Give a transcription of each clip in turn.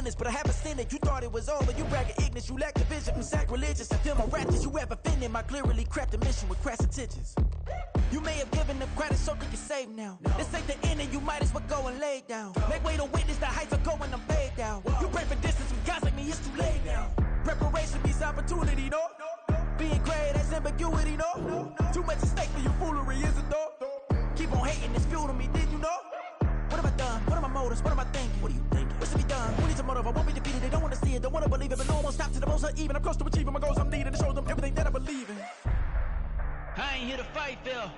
winners, but I haven't seen it. You thought it was over, you bragging ignorance, you lack the vision. I'm sacrilegious, I feel my raptors, you ever offended my clearly crafted mission with crass intentions. You may have given them credit so they can save now. This ain't the end and you might as well go and lay down. Make way to witness the heights of going, I'm fade down. You pray for distance with guys like me, it's too late now. Preparation means opportunity, no? Being great, that's ambiguity, no? Too much at stake for your foolery, is it though? Keep on hating, it's fuel to me, did you know? What have I done? What are my motives? What am I thinking? What are you thinking? What's to be done? Who needs a motive? I won't be defeated, they don't wanna see it, don't wanna believe it, but no one won't stop to the most uneven. I'm close to achieving my goals, I'm needing to show them everything that I believe in. I ain't here to fight, Phil.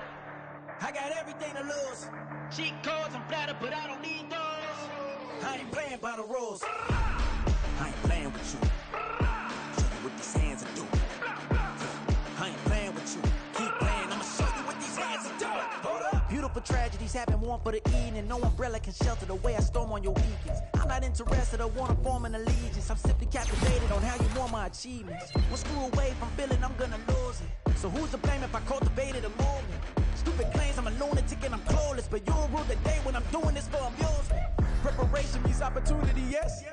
I got everything to lose. Cheat codes, I'm flattered, but I don't need those. I ain't playing by the rules. I ain't playing with you. Show you what these hands are doing. I ain't playing with you. Keep playing, I'ma show you what these hands are doing. Hold up. Beautiful tragedies happen, one for the evening. No umbrella can shelter the way I storm on your weekends. I'm not interested, I wanna form an allegiance. I'm simply captivated on how you want my achievements. One screw away from feeling I'm gonna lose it. So who's to blame if I cultivated a movement? Stupid claims I'm a lunatic and I'm clueless, but you'll rule the day when I'm doing this for amusement. Preparation means opportunity, yes.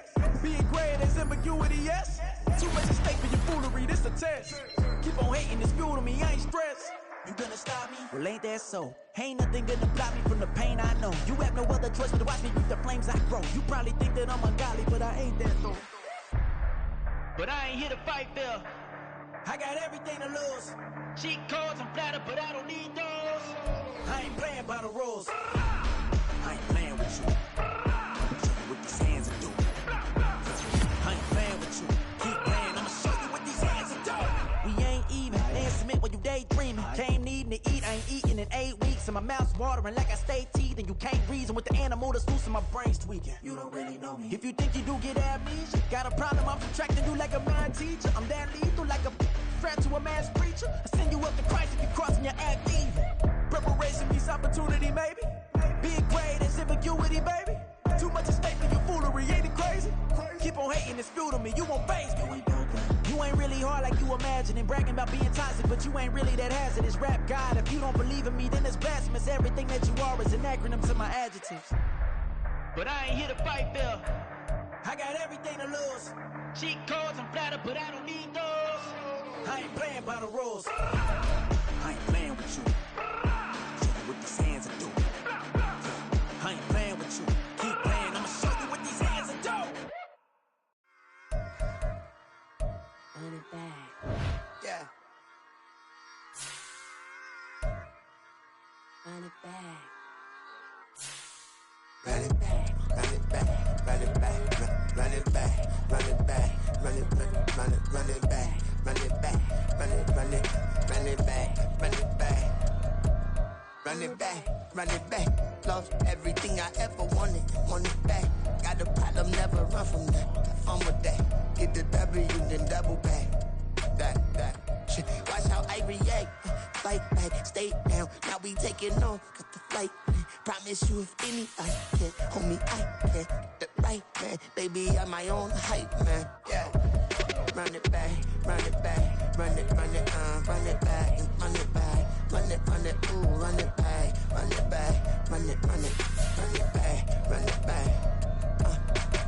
Being great is ambiguity, yes. Too much at stake for your foolery, this a test. Keep on hating, it's fuel to me, I ain't stressed. You gonna stop me? Well, ain't that so? Ain't nothing gonna block me from the pain I know. You have no other choice but to watch me reap the flames I grow. You probably think that I'm ungodly, but I ain't that though. But I ain't here to fight, Phil. I got everything to lose. Cheat codes, I'm flattered, but I don't need those. I ain't playing by the rules. I ain't playing with you. Show you what these hands are doing. I ain't playing with you. Keep playing, I'ma show you what these hands are doing. We ain't even. They submit when you daydreaming. Came needing to eat, I ain't eating in 8 weeks. And my mouth's watering like I stay teeth. And you can't reason with the animal that's loose and my brain's tweaking. You don't really know me. If you think you do get amnesia, got a problem, I'm subtracting you like a mind teacher. I'm that lethal like a threat to a mass preacher. I send you up to Christ if you crossing your act even. Preparation means opportunity, maybe. Being great is ambiguity, baby. Too much at stake for your foolery, ain't it crazy? Keep on hating, it's fuel to me, you won't face me. You ain't really hard like you imagine and bragging about being toxic, but you ain't really that hazardous. Rap God, if you don't believe in me, then it's blasphemous. Everything that you are is an acronym to my adjectives. But I ain't here to fight, Phil. I got everything to lose. Cheat codes, I'm flattered, but I don't need those. I ain't playing by the rules. I ain't playing with you. Show you what these hands are doing. I ain't playing with you. Keep playing, I'ma show you what these hands are doing. Run it back. Yeah. Run it back. Run it back, run it back, run it back, run it back, run it back, run it back, run it back, run it back, run it back, run it back, run it back, run it back, run it back. Lost everything I ever wanted, want it back. Got a problem, never run from that. Have fun with that. Get the W, then double back. That shit. Watch how I react. Fight back, stay down. Now we taking on, got the flight. Promise you if anybody can, homie, I can. The right man, baby, I'm my own hype man. Yeah. Run it back, run it back, run it back, and run it back, run it, ooh, run it back, run it back, run it back, run it back.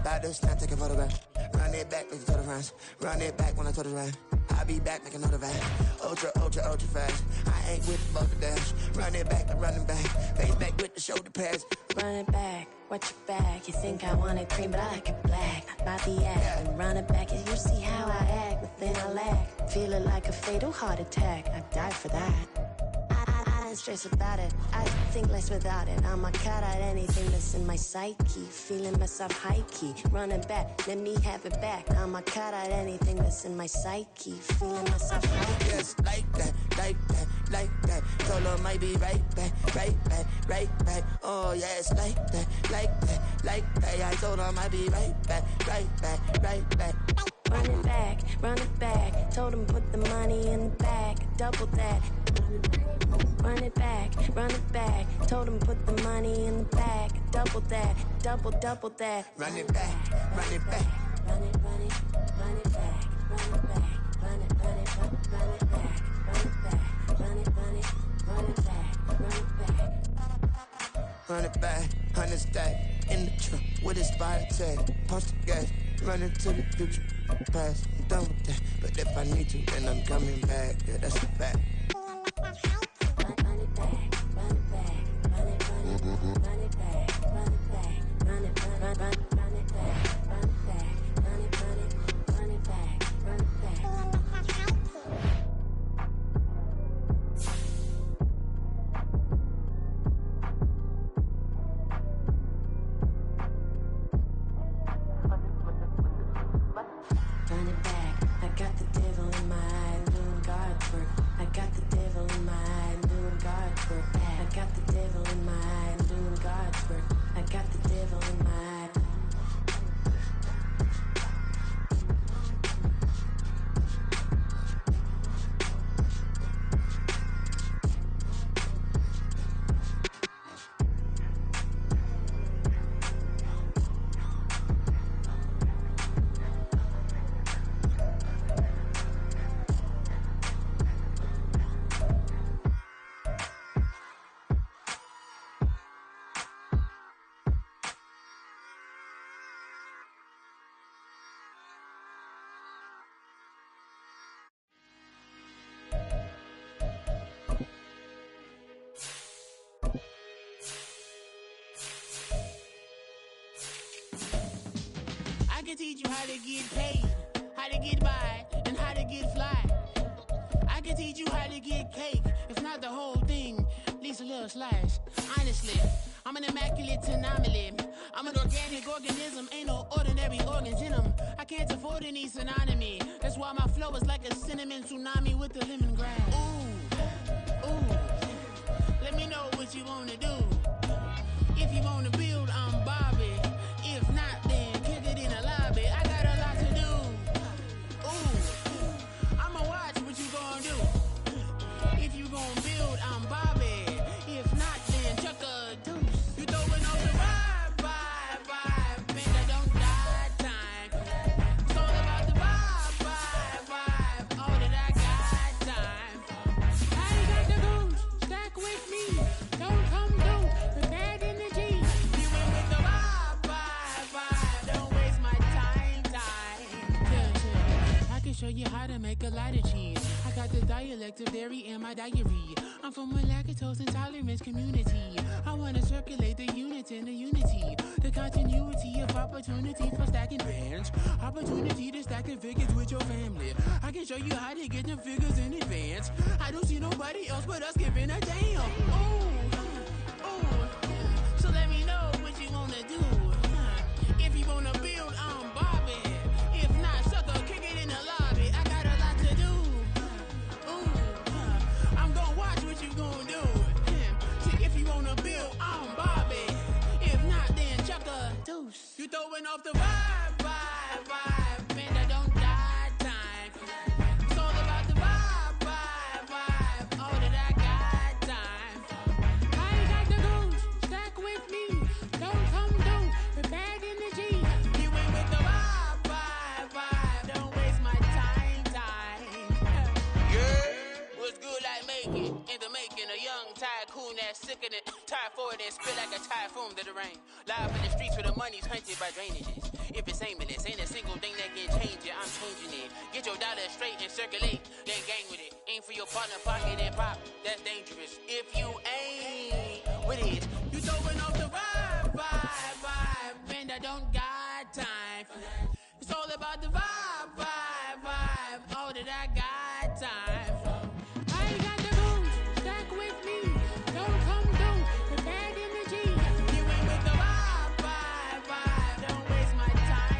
About this time, take a photograph. Run it back, make a total runs. Run it back when I told it right. I'll be back, make another van. Ultra, ultra, ultra fast. I ain't with the fucking dash. Run it back, run it back. Face back with the shoulder pads. Run it back, watch your back. You think I want it cream, but I like it black. About the act, and run it back, and you see how I act. Within I lack, feeling like a fatal heart attack. I die for that. I ain't stressed about it. I think less without it. I'ma cut out anything that's in my psyche. Feeling myself high key. Running back, let me have it back. I'ma cut out anything that's in my psyche. Feeling myself high key. Yes, like that, like that, like that. Told her might be right back, right back, right back. Oh yes, like that, like that, like that. I told her might be right back, right back, right back. Run it back, run it back. Told him put the money in the bag, double that. Run it back, run it back. Told him put the money in the bag, double that, double that. Run it back, run it back. Run it, run it, run it back, run it back, run it, run it, run it back, run it back, run it, run it, run it back, run it back. Run it back, 100 stack in the trunk with a spot tag. Punch the gas, running to the future, past, I'm done with that. But if I need to, then I'm coming back. Yeah, that's a fact. I can teach you how to get paid, how to get by, and how to get fly. I can teach you how to get cake, if not the whole thing, at least a little slice. Honestly, I'm an immaculate anomaly. I'm an organic organism, ain't no ordinary organs in them. I can't afford any synonymy. That's why my flow is like a cinnamon tsunami with the lemongrass. Ooh, ooh, let me know what you wanna do. If you wanna build, I'm Bobby. If not, then kick it in the lobby. I got a lot to do. Ooh, I'ma watch what you gonna do. If you gon' build, I'm Bobby. If not, then chuck a deuce. You throwing off the vibe, man, I don't die time. It's all about the vibe, all that I got time. I got the goose, stack with me. Don't come through with bad energy. You went with the vibe, don't waste my time. Yeah. I can show you how to make a lot of cheese. I got the dialect of dairy in my diary. I'm from a lactose intolerance community. I wanna circulate the units in the unity. The continuity of opportunity for stacking bands. Opportunity to stack the figures with your family. I can show you how to get them figures in advance. I don't see nobody else but us giving a damn. Ooh, so let me know what you wanna do. If you wanna build, I'm Bobby. If not, sucker, kick it in the lobby. I got a lot to do. Ooh, I'm gonna watch what you gonna do. See, if you wanna build, I'm Bobby. If not, then chuck a deuce. You throwing off the vibe, man, I don't die time. It's all about the vibe, all that I got time. I got the goose, stack with me. Don't come through with bad energy. You went with the vibe, don't waste my time. Yeah, what's good like making? In the making, a young tycoon that's sickening. Tie forward and spit like a typhoon to the rain. Live in the streets where the money's hunted by drainages. If it's aimless, ain't a single thing that can change it. I'm changing it. Get your dollar straight and circulate, then gang with it. Aim for your partner, pocket and pop. That's dangerous. If you ain't with it, you throwing off the vibe, man, I don't got time for that. It's all about the vibe, all that I got time for. I got the goose, stack with me. Don't come through with bad energy. You ain't with the vibe, don't waste my time.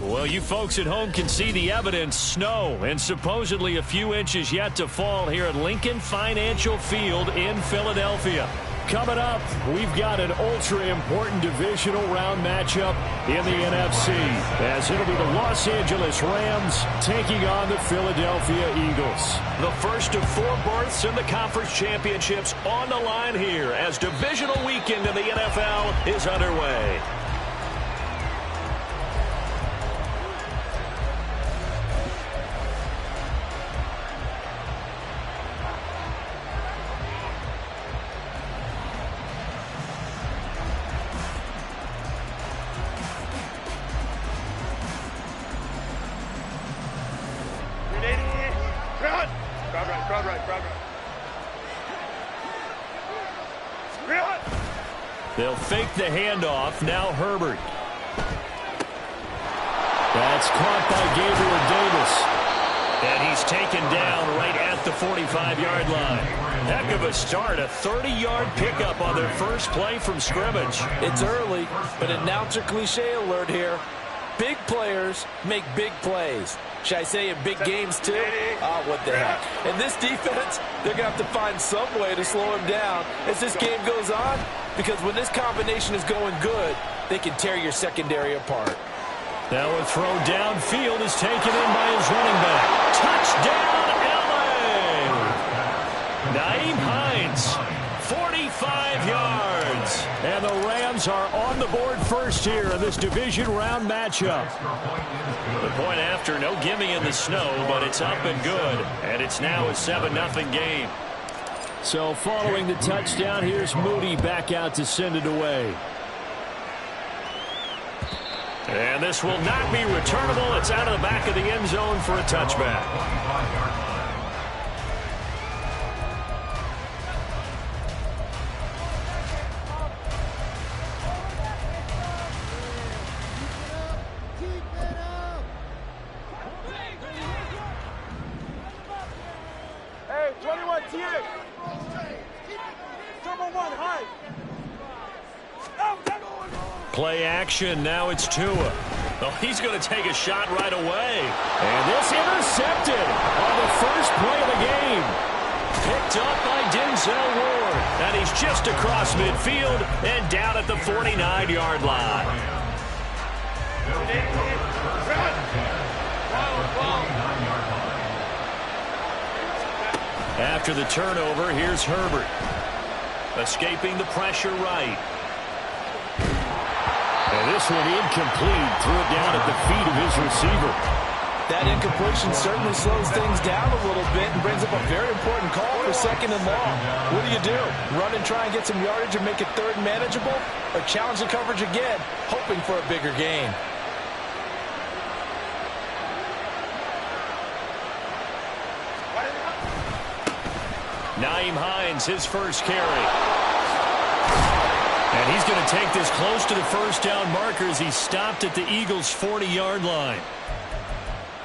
Well, you folks at home can see the evidence. Snow and supposedly a few inches yet to fall here at Lincoln Financial Field in Philadelphia. Coming up, we've got an ultra-important divisional round matchup in the NFC, as it'll be the Los Angeles Rams taking on the Philadelphia Eagles. The first of 4 berths in the conference championships on the line here as divisional weekend in the NFL is underway. They'll fake the handoff. Now Herbert. That's caught by Gabriel Davis. And he's taken down right at the 45-yard line. Heck of a start. A 30-yard pickup on their first play from scrimmage. It's early, but announcer cliche alert here. Big players make big plays. Should I say in big games too? Oh, what the heck. And this defense, they're going to have to find some way to slow him down as this game goes on, because when this combination is going good, they can tear your secondary apart. Now a throw downfield is taken in by his running back. Touchdown, L.A. Nyheim Hines, 45 yards. And the Rams are on the board first here in this division round matchup. The point after, no gimme in the snow, but it's up and good. And it's now a 7-0 game. So following the touchdown, here's Moody back out to send it away. And this will not be returnable. It's out of the back of the end zone for a touchback. Hey, 21 TX. Number 1 high. Play action. Now it's Tua. Oh, he's going to take a shot right away. And this intercepted on the first play of the game. Picked up by Denzel Ward. And he's just across midfield and down at the 49-yard line. After the turnover, here's Herbert. Escaping the pressure right. And this one incomplete. Threw it down at the feet of his receiver. That incompletion certainly slows things down a little bit and brings up a very important call for 2nd and long. What do? Run and try and get some yardage and make it 3rd and manageable? Or challenge the coverage again, hoping for a bigger gain? Nyheim Hines, his first carry. And he's going to take this close to the first down marker as he stopped at the Eagles' 40-yard line.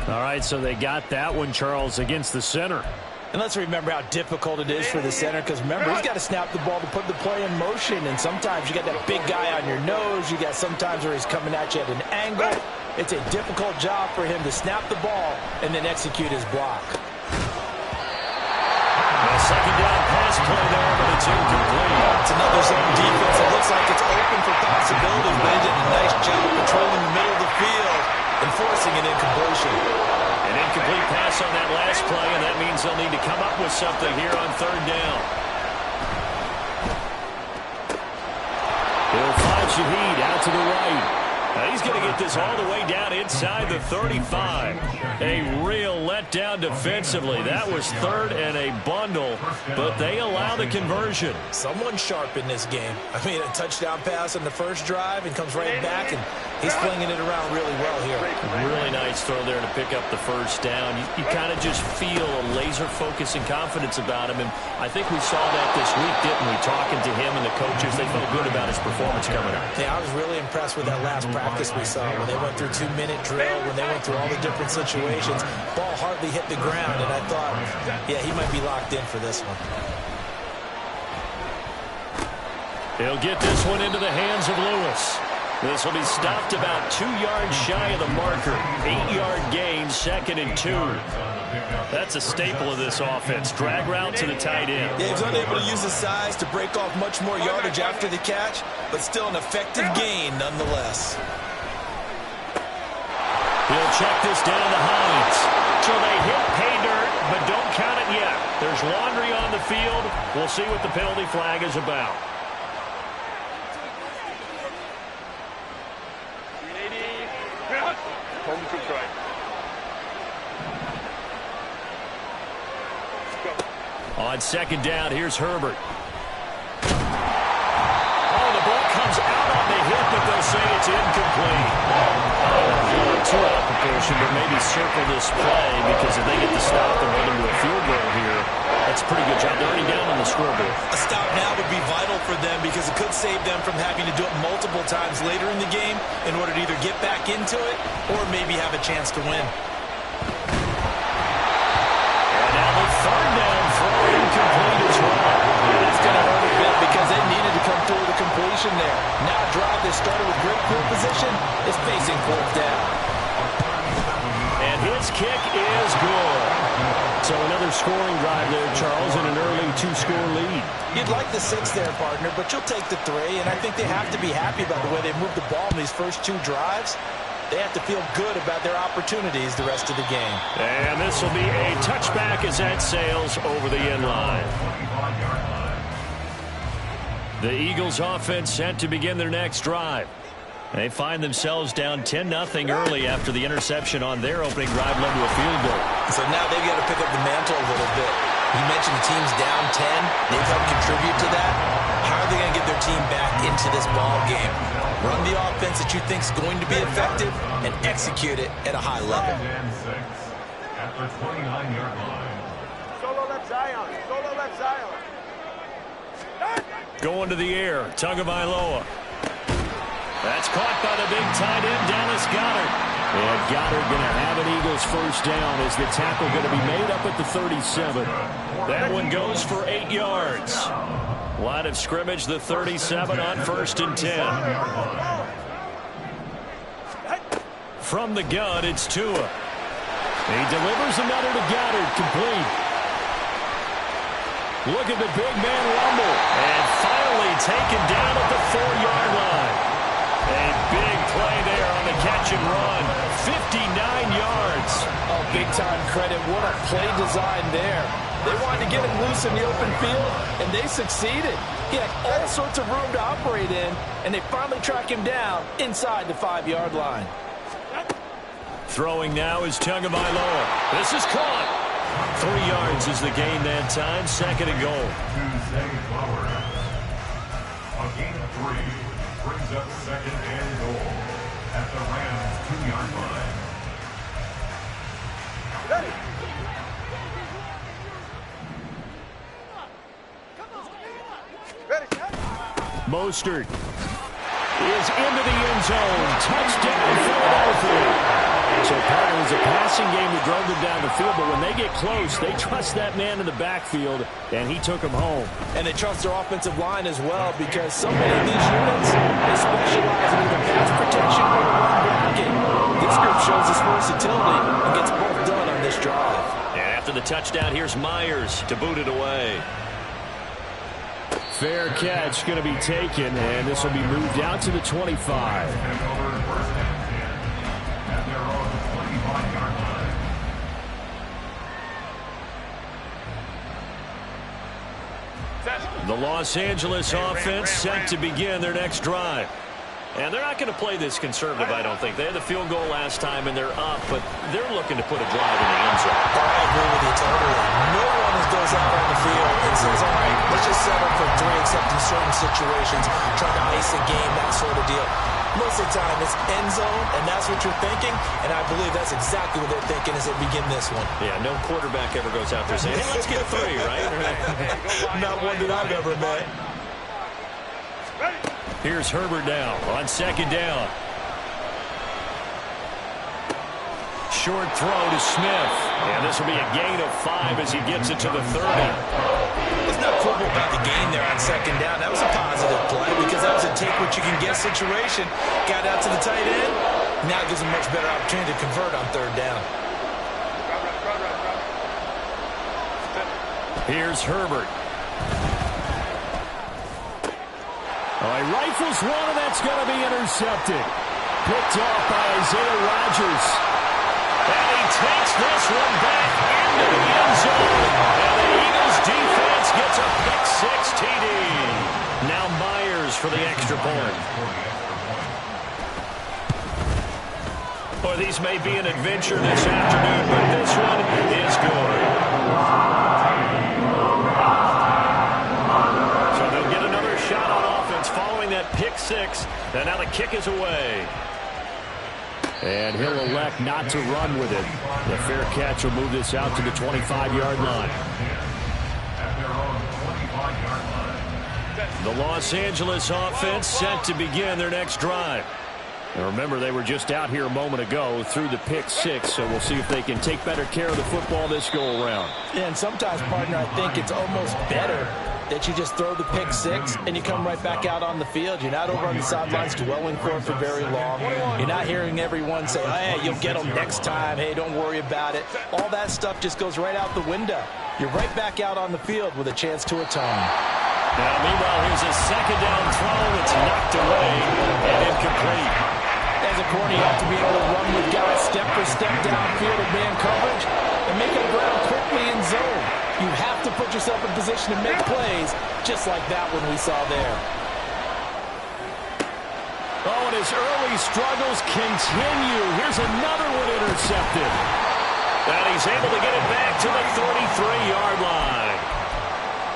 All right, so they got that one, Charles, against the center. And let's remember how difficult it is for the center, because remember, he's got to snap the ball to put the play in motion, and sometimes you got that big guy on your nose. You got sometimes where he's coming at you at an angle. It's a difficult job for him to snap the ball and then execute his block. A second down pass play there, but it's incomplete. It's another zone defense. It looks like it's open for possibilities, but they did a nice job controlling the middle of the field and forcing an incompletion. An incomplete pass on that last play, and that means they'll need to come up with something here on 3rd down. He'll find Shaheed out to the right. Now he's going to get this all the way down inside the 35. A real letdown defensively. That was 3rd and a bundle, but they allow the conversion. Someone sharp in this game. I mean, a touchdown pass on the first drive and comes right back, and he's flinging it around really well here. Really nice throw there to pick up the first down. You kind of just feel a laser focus and confidence about him, and I think we saw that this week, didn't we? Talking to him and the coaches, they felt good about his performance coming up. Yeah, I was really impressed with that last practice we saw when they went through 2-minute drill, when they went through all the different situations. Ball hardly hit the ground, and I thought, yeah, he might be locked in for this one. He'll get this one into the hands of Lewis. This will be stopped about 2 yards shy of the marker. 8-yard gain, 2nd and 2. That's a staple of this offense. Drag route to the tight end. Yeah, he was unable to use his size to break off much more yardage after the catch, but still an effective gain nonetheless. He'll check this down to Hines. So they hit pay dirt, but don't count it yet. There's laundry on the field. We'll see what the penalty flag is about. On 2nd down, here's Herbert. Oh, the ball comes out on the hit, but they'll say it's incomplete. Too out of proportion, but maybe circle this play, because if they get the stop and run into a field goal here, That's a pretty good job. They're already down on the scoreboard. A stop now would be vital for them because it could save them from having to do it multiple times later in the game in order to either get back into it or maybe have a chance to win. And now the third down throw incomplete as well. And it's going to hurt a bit because they needed to come through the completion there. Now a drive that started with great field position is facing fourth down. And his kick is good. So another scoring drive there, Charles, and an early 2-score lead. You'd like the 6 there, partner, but you'll take the 3, and I think they have to be happy about the way they moved the ball in these first 2 drives. They have to feel good about their opportunities the rest of the game. And this will be a touchback as that sails over the end line. The Eagles offense set to begin their next drive. They find themselves down 10-0 early after the interception on their opening drive led to a field goal. So now they've got to pick up the mantle a little bit. You mentioned the team's down 10. They've helped contribute to that. How are they going to get their team back into this ball game? Run the offense that you think is going to be effective and execute it at a high level. At the 29-yard line. Solo left Zion. Solo left Zion. Going to the air. Tagovailoa. That's caught by the big tight end, Dallas Goedert. And Goddard going to have an Eagles first down as the tackle going to be made up at the 37. That one goes for 8 yards. Line of scrimmage, the 37 on 1st and 10. From the gun, it's Tua. He delivers another to Goddard, complete. Look at the big man rumble. And finally taken down at the 4-yard line. A big play there on the catch and run. 59 yards. Oh, big-time credit. What a play design there. They wanted to get him loose in the open field, and they succeeded. He had all sorts of room to operate in, and they finally track him down inside the 5-yard line. Throwing now is Tagovailoa. This is caught. 3 yards is the gain that time. 2nd and goal. A gain of 3 brings up 2nd and goal at the Rams' 2-yard line. Mostert is into the end zone. Touchdown, Philadelphia. So part of it was a passing game that drove them down the field, but when they get close, they trust that man in the backfield, and he took them home. And they trust their offensive line as well, because so many of these units, they specialize in either pass protection or run blocking. This group shows its versatility and gets both done on this drive. And after the touchdown, here's Myers to boot it away. Fair catch going to be taken, and this will be moved out to the 25. The Los Angeles offense set to begin their next drive. And they're not going to play this conservative, I don't think. They had the field goal last time, and they're up, but they're looking to put a drive in the end zone. I agree with you totally. No one goes out on the field and says, all right, let's just settle for 3, except in certain situations, trying to ice a game, that sort of deal. Most of the time, it's end zone, and that's what you're thinking, and I believe that's exactly what they're thinking as they begin this one. Yeah, no quarterback ever goes out there saying, hey, let's get 3, right? Not one that I've ever met. Here's Herbert now on 2nd down. Short throw to Smith. And this will be a gain of 5 as he gets it to the 30. It's not football about the gain there on 2nd down. That was a positive play because that was a take-what-you-can-get situation. Got out to the tight end. Now it gives him a much better opportunity to convert on 3rd down. Here's Herbert. Oh, he rifles one, and that's going to be intercepted. Picked off by Isaiah Rodgers. And he takes this one back into the end zone. And the Eagles defense gets a pick-6 TD. Now Myers for the extra point. Boy, these may be an adventure this afternoon, but this one is good. So they'll get another shot on offense following that pick-6. And now the kick is away. And he'll elect not to run with it. The fair catch will move this out to the 25-yard line. The Los Angeles offense set to begin their next drive. And remember, they were just out here a moment ago through the pick six, so we'll see if they can take better care of the football this go-around. Yeah, and sometimes, partner, I think it's almost better that you just throw the pick six and you come right back out on the field. You're not over on the sidelines dwelling for it for very long. You're not hearing everyone say, hey, you'll get them next time. Hey, don't worry about it. All that stuff just goes right out the window. You're right back out on the field with a chance to atone. Now, meanwhile, here's a second down throw. It's knocked away and incomplete. As a corner, you have to be able to run with guys step for step downfield in man coverage and make up ground quickly in zone. You have to put yourself in position to make plays, just like that one we saw there. Oh, and his early struggles continue. Here's another one intercepted. And he's able to get it back to the 33-yard line.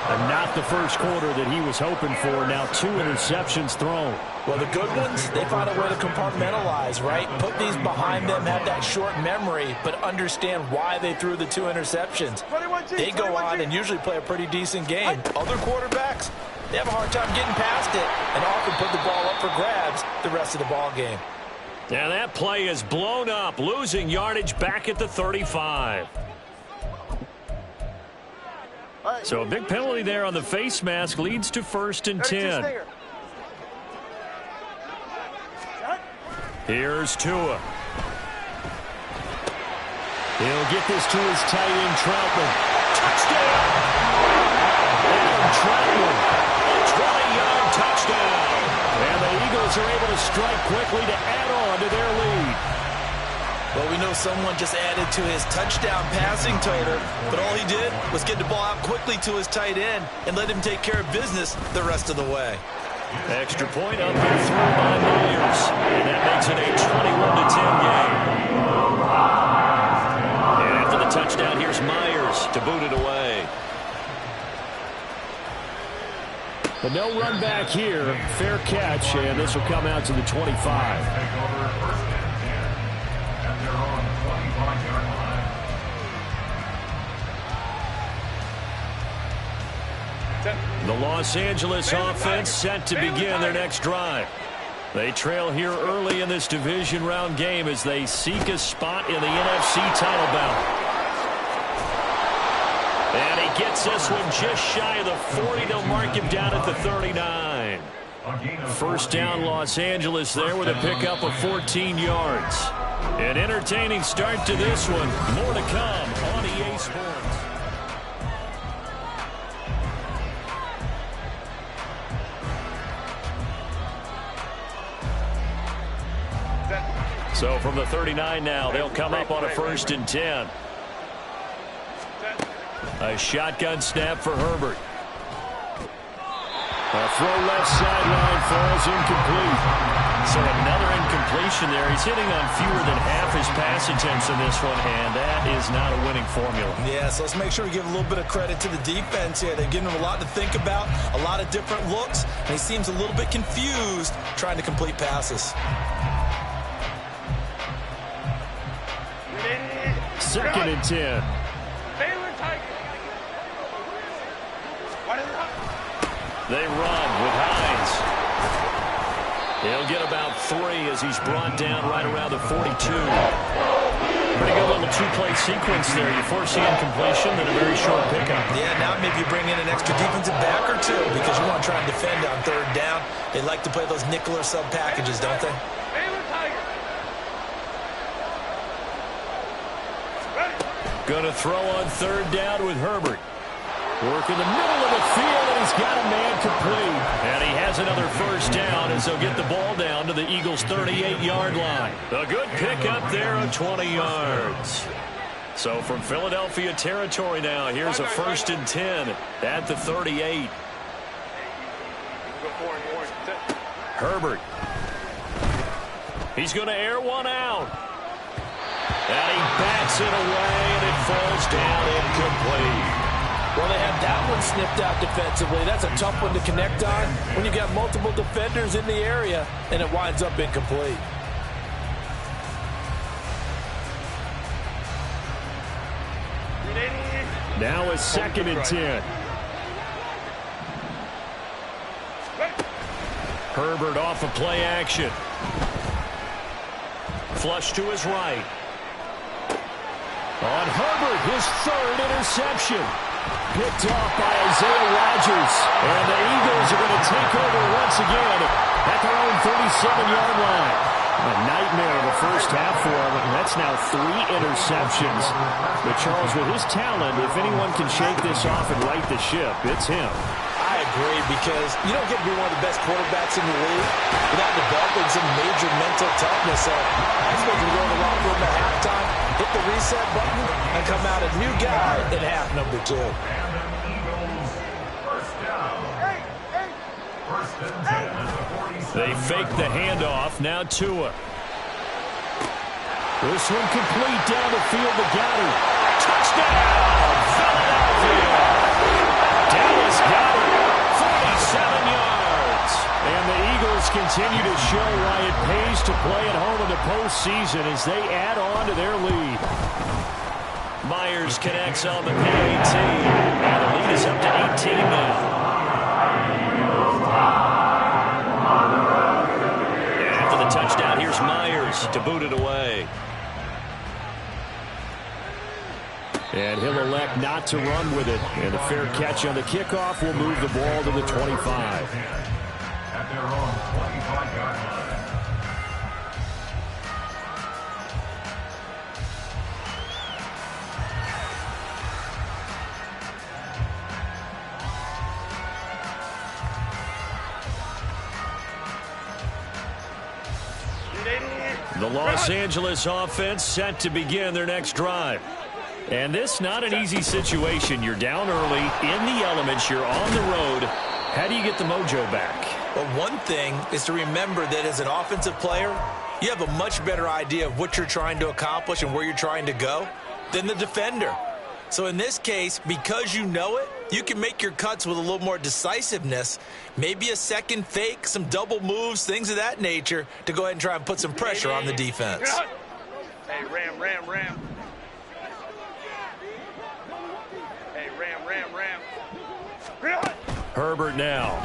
And not the first quarter that he was hoping for. Now 2 interceptions thrown. Well, the good ones, they find a way to compartmentalize, right? Put these behind them, have that short memory, but understand why they threw the 2 interceptions. They go on and usually play a pretty decent game. Other quarterbacks, they have a hard time getting past it and often put the ball up for grabs the rest of the ball game. Now that play is blown up, losing yardage back at the 35. So a big penalty there on the face mask leads to 1st and 10. Here's Tua. He'll get this to his tight end, Troutman. Touchdown! And Troutman, a 20-yard touchdown. And the Eagles are able to strike quickly to add on to their lead. Well, we know someone just added to his touchdown passing total, but all he did was get the ball out quickly to his tight end and let him take care of business the rest of the way. Extra point up and through by Myers. And that makes it a 21-10 game. And after the touchdown, here's Myers to boot it away. But no run back here. Fair catch, and this will come out to the 25. The Los Angeles offense set to begin their next drive. They trail here early in this division round game as they seek a spot in the NFC title bout. And he gets this one just shy of the 40. They'll mark him down at the 39. First down, Los Angeles there with a pickup of 14 yards. An entertaining start to this one. More to come on EA Sports. So from the 39 now, they'll come up on a 1st and 10. A shotgun snap for Herbert. A throw left sideline falls incomplete. So another incompletion there. He's hitting on fewer than half his pass attempts in this one, and that is not a winning formula. Yeah, so let's make sure we give a little bit of credit to the defense here. They've given him a lot to think about, a lot of different looks, and he seems a little bit confused trying to complete passes. 2nd and 10. They run with Hines. He'll get about 3 as he's brought down right around the 42. Pretty good little 2-play sequence there. You force the incompletion, then a very short pickup. Yeah, now maybe you bring in an extra defensive back or 2 because you want to try and defend on 3rd down. They like to play those nickel or sub packages, don't they? Going to throw on 3rd down with Herbert. Work in the middle of the field, and he's got a man complete. And he has another 1st down as they'll get the ball down to the Eagles' 38-yard line. A good pickup there of 20 yards. So from Philadelphia territory now, here's a 1st and 10 at the 38. Herbert. He's going to air one out. And he bats it away, and it falls down incomplete. Well, they had that one snipped out defensively. That's a tough one to connect on when you got multiple defenders in the area, and it winds up incomplete. Now a 2nd and 10. Herbert off of play action. Flush to his right. On Herbert, his third interception. Picked off by Isaiah Rodgers. And the Eagles are going to take over once again at their own 37-yard line. A nightmare of a first half for him, and that's now 3 interceptions. But Charles, with his talent, if anyone can shake this off and right the ship, it's him. I agree, because you don't get to be one of the best quarterbacks in the league without developing some major mental toughness. So I suppose we go in the locker room at halftime, hit the reset button, and come out a new guy in half number 2. They fake the handoff. Now Tua. This one complete down the field to Goddard. Touchdown, Philadelphia. Dallas Goddard, 47 yards. And the Eagles continue to show why it pays to play at home in the postseason as they add on to their lead. Myers connects on the PAT. And the lead is up to 18 now. Touchdown. Here's Myers to boot it away. And he'll elect not to run with it. And a fair catch on the kickoff will move the ball to the 25. At their own 25-yard line. The Los Angeles offense set to begin their next drive. And this not an easy situation. You're down early, in the elements, you're on the road. How do you get the mojo back? Well, one thing is to remember that as an offensive player, you have a much better idea of what you're trying to accomplish and where you're trying to go than the defender. So in this case, because you know it, you can make your cuts with a little more decisiveness, maybe a second fake, some double moves, things of that nature, to go ahead and try and put some pressure on the defense. Hey, Ram. Hey, Ram. Herbert now.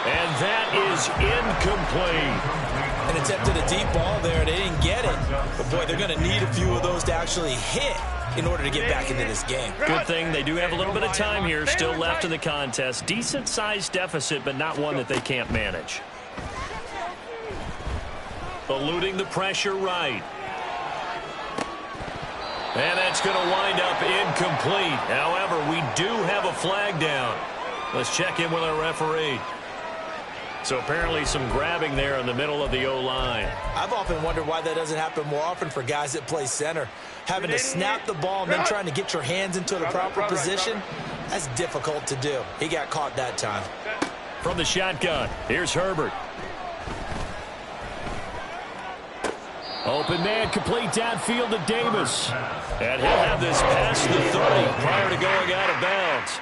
And that is incomplete. And attempted a deep ball there. They didn't get it. But, boy, they're going to need a few of those to actually hit in order to get back into this game. Good thing they do have a little bit of time here still left in the contest. Decent-sized deficit, but not one that they can't manage. Eluding the pressure right. And that's going to wind up incomplete. However, we do have a flag down. Let's check in with our referee. So apparently some grabbing there in the middle of the O-line. I've often wondered why that doesn't happen more often for guys that play center. Having to snap the ball and then trying to get your hands into the proper position, that's difficult to do. He got caught that time. From the shotgun, here's Herbert. Open man, complete downfield to Davis. And he'll have this past the 30 prior to going out of bounds.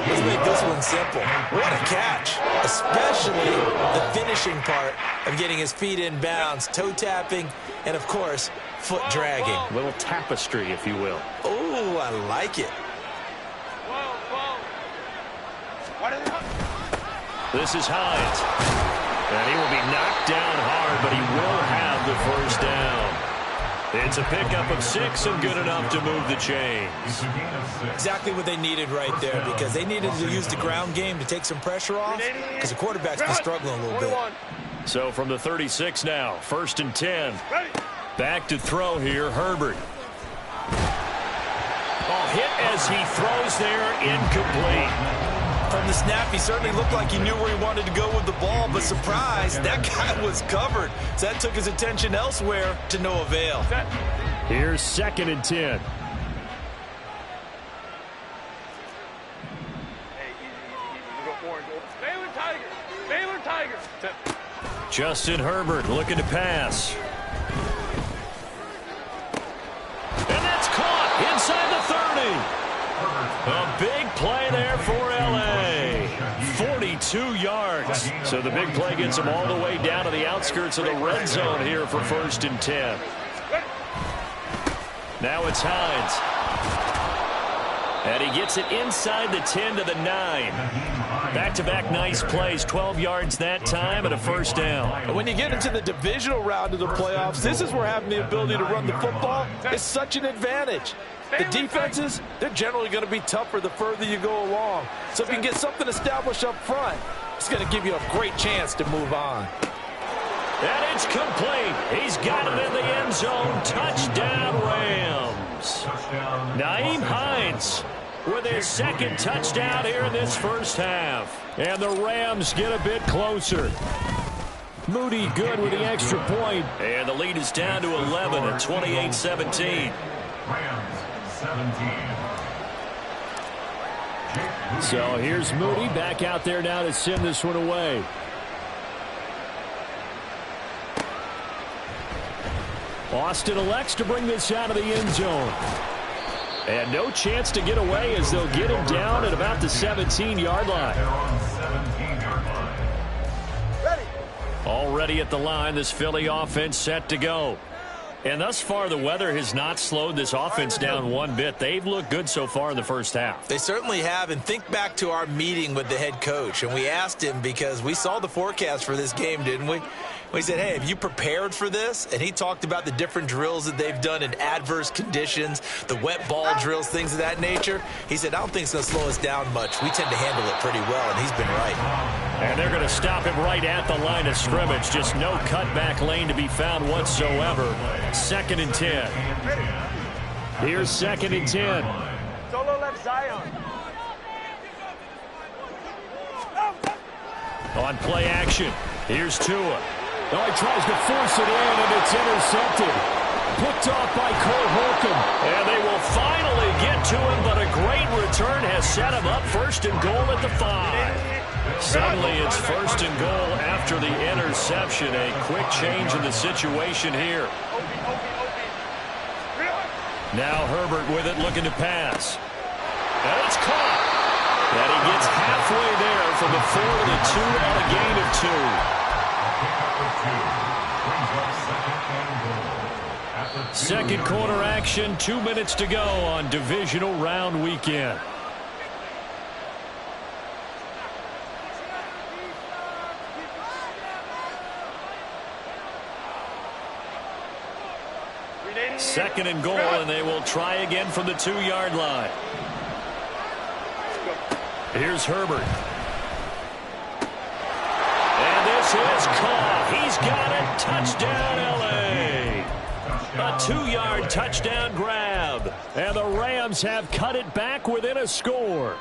Let's make this one simple. What a catch. Especially the finishing part of getting his feet in bounds, toe tapping, and of course, foot dragging. A little tapestry, if you will. Oh, I like it. This is Hines. And he will be knocked down hard, but he will have the first down. It's a pickup of 6 and good enough to move the chains. Exactly what they needed right there, because they needed to use the ground game to take some pressure off, because the quarterback's been struggling a little bit. So from the 36 now, 1st and 10. Back to throw here, Herbert. Hit as he throws there, incomplete. From the snap, he certainly looked like he knew where he wanted to go with the ball, but surprise, that guy was covered. So that took his attention elsewhere to no avail. Here's 2nd and 10. Baylor Tiger. Justin Herbert looking to pass. And that's caught inside the 30. A big play there for L.A. 42 yards. So the big play gets him all the way down to the outskirts of the red zone here for 1st and 10. Now it's Hines. And he gets it inside the 10 to the 9. Back-to-back nice plays, 12 yards that time and a first down. And when you get into the divisional round of the playoffs, this is where having the ability to run the football is such an advantage. The defenses, they're generally going to be tougher the further you go along. So if you can get something established up front, it's going to give you a great chance to move on. And it's complete. He's got it in the end zone. Touchdown, Rams. Nyheim Hines with his second touchdown here in this first half. And the Rams get a bit closer. Moody good with the extra point. And the lead is down to 11 at 28-17. Rams 17. So here's Moody back out there now to send this one away. Austin elects to bring this out of the end zone. And no chance to get away as they'll get him down at about the 17-yard line. Already at the line, this Philly offense set to go. And thus far, the weather has not slowed this offense down one bit. They've looked good so far in the first half. They certainly have. And think back to our meeting with the head coach. And we asked him because we saw the forecast for this game, didn't we? We said, hey, have you prepared for this? And he talked about the different drills that they've done in adverse conditions, the wet ball drills, things of that nature. He said, I don't think it's going to slow us down much. We tend to handle it pretty well, and he's been right. And they're going to stop him right at the line of scrimmage. Just no cutback lane to be found whatsoever. 2nd and 10. Here's 2nd and 10. Solo left Zion. On play action, here's Tua. Oh, he tries to force it in, and it's intercepted. Picked off by Cole Holcomb. And they will finally get to him, but a great return has set him up 1st and goal at the 5. Suddenly it's 1st and goal after the interception. A quick change in the situation here. Now Herbert with it, looking to pass. And it's caught. And he gets halfway there from the 4 to the 2 on a gain of 2. Second quarter action, 2 minutes to go on divisional round weekend. Second and goal, and they will try again from the 2-yard line. Here's Herbert. And this is caught. He's got it. Touchdown, L.A. A 2-yard touchdown grab. And the Rams have cut it back within a score.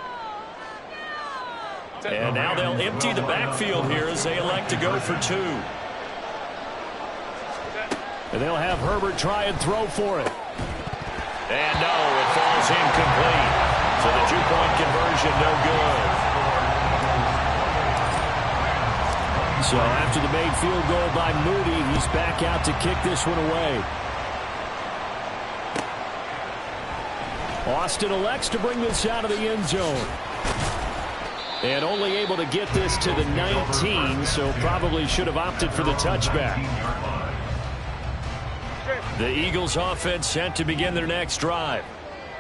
And now they'll empty the backfield here as they elect to go for 2. And they'll have Herbert try and throw for it. And no, it falls incomplete. So the 2-point conversion, no good. So after the made field goal by Moody, he's back out to kick this one away. Austin elects to bring this out of the end zone. And only able to get this to the 19, so probably should have opted for the touchback. The Eagles offense set to begin their next drive.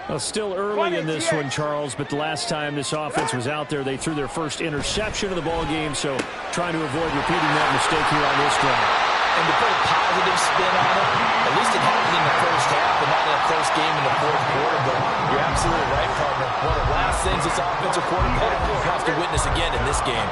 Well, still early in this one, Charles, but the last time this offense was out there, they threw their first interception of the ball game, so trying to avoid repeating that mistake here on this drive. And to put a positive spin on it, at least it happened in the first half and not in a close game in the fourth quarter, but you're absolutely right, partner. One of the last things this offensive quarterback has to witness again in this game.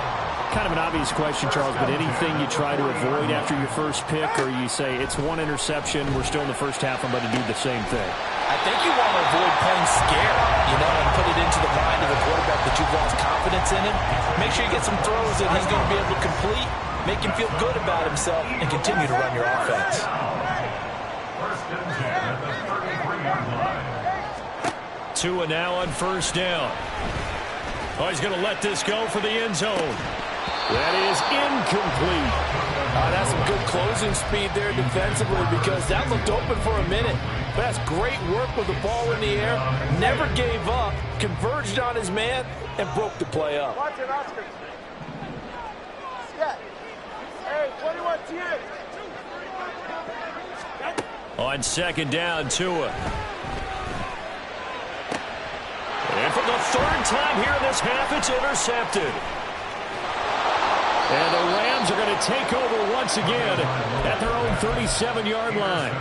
Kind of an obvious question, Charles, but anything you try to avoid after your first pick, or you say it's one interception, we're still in the first half, I'm going to do the same thing? I think you want to avoid playing scared, and put it into the mind of the quarterback that you've lost confidence in him. Make sure you get some throws that he's going to be able to complete, make him feel good about himself, and continue to run your offense. First and 10 at the 33-yard line. Tua now on first down. Oh, he's going to let this go for the end zone. That is incomplete. That's some good closing speed there defensively because that looked open for a minute. But that's great work with the ball in the air. Never gave up, converged on his man, and broke the play up. Watch it, Oscar. Yeah. Hey, 21 10. On second down, Tua. For the third time here in this half, it's intercepted. And the Rams are going to take over once again at their own 37-yard line.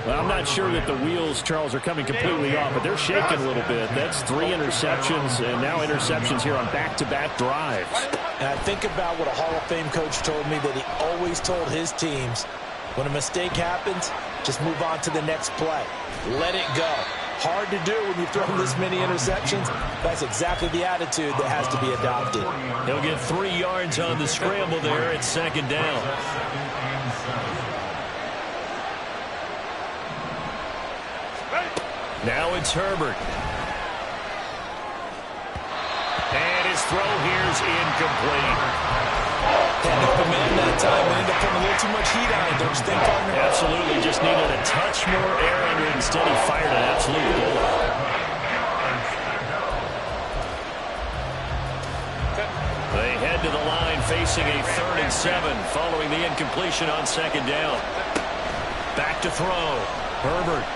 Well, I'm not sure that the wheels, Charles, are coming completely off, but they're shaking a little bit. That's 3 interceptions, and now interceptions here on back-to-back drives. And I think about what a Hall of Fame coach told me, that he always told his teams, when a mistake happens, just move on to the next play. Let it go. Hard to do when you've thrown this many interceptions. That's exactly the attitude that has to be adopted. He'll get 3 yards on the scramble there at second down. Now it's Herbert. And his throw here's incomplete. Had open man that time, and ended up putting a little too much heat on it, don't you think, partner? Absolutely. Just needed a touch more air under it. Instead, he fired an absolute bullet. They head to the line facing a 3rd and 7 following the incompletion on second down. Back to throw. Herbert.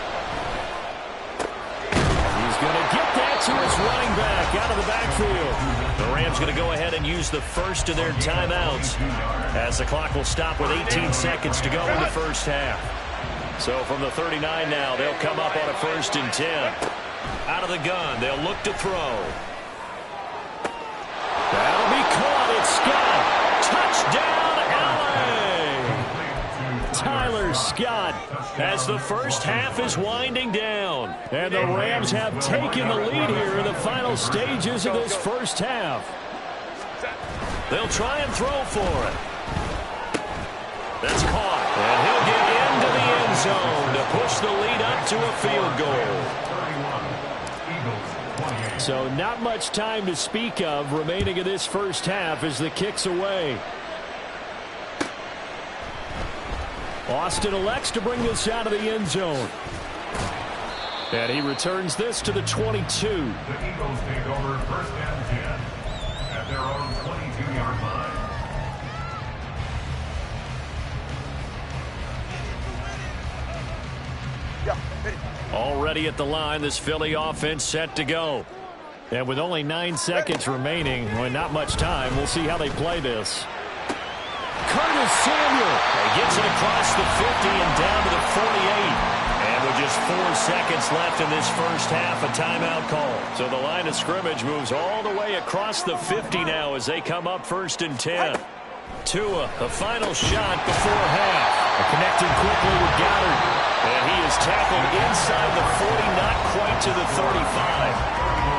He's going to get that to his running back out of the backfield. The Rams going to go ahead and use the first of their timeouts as the clock will stop with 18 seconds to go in the first half. So from the 39 now, they'll come up on a 1st and 10. Out of the gun, they'll look to throw. That'll be caught. It's Scott. Touchdown, LA! Tyler Scott as the first half is winding down. And the Rams have taken the lead here in the final stages of this first half. They'll try and throw for it. That's caught. And he'll get into the end zone to push the lead up to a field goal. So not much time to speak of remaining in this first half as the kick's away. Austin elects to bring this out of the end zone. And he returns this to the 22. The Eagles take over 1st and 10 at their own 22-yard line. Already at the line, this Philly offense set to go. And with only 9 seconds remaining, well, not much time, we'll see how they play this. Curtis Samuel gets it across the 50 and down to the 48. And with just 4 seconds left in this first half, a timeout call. So the line of scrimmage moves all the way across the 50 now as they come up 1st and 10. Tua, the final shot before half. Connecting quickly with Goddard. And he is tackled inside the 40, not quite to the 35.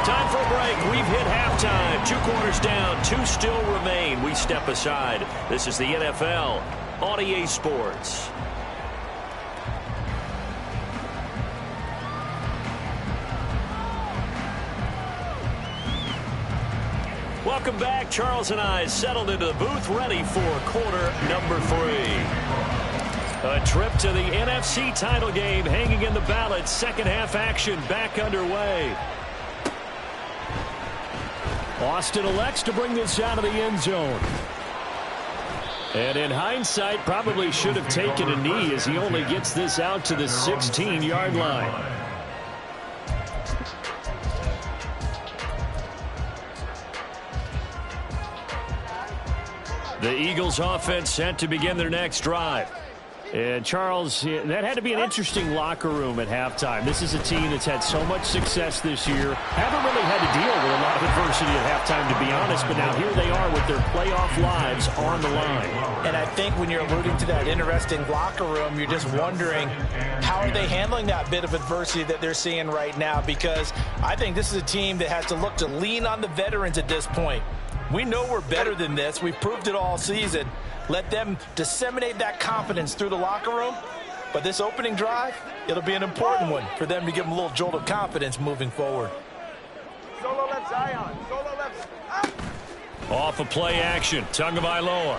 Time for a break. We've hit halftime. 2 quarters down. 2 still remain. We step aside. This is the NFL on EA Sports. Welcome back. Charles and I settled into the booth, ready for quarter number 3. A trip to the NFC title game hanging in the balance. Second half action back underway. Austin elects to bring this out of the end zone. And in hindsight, probably should have taken a knee as he only gets this out to the 16-yard line. The Eagles offense set to begin their next drive. And, Charles, that had to be an interesting locker room at halftime. This is a team that's had so much success this year. Haven't really had to deal with a lot of adversity at halftime, to be honest. But now here they are with their playoff lives on the line. And I think when you're alluding to that interesting locker room, you're just wondering how are they handling that bit of adversity that they're seeing right now? Because I think this is a team that has to look to lean on the veterans at this point. We know we're better than this. We've proved it all season. Let them disseminate that confidence through the locker room. But this opening drive, it'll be an important one for them to give them a little jolt of confidence moving forward. Solo left Zion. Solo left. Off of play action. Tagovailoa.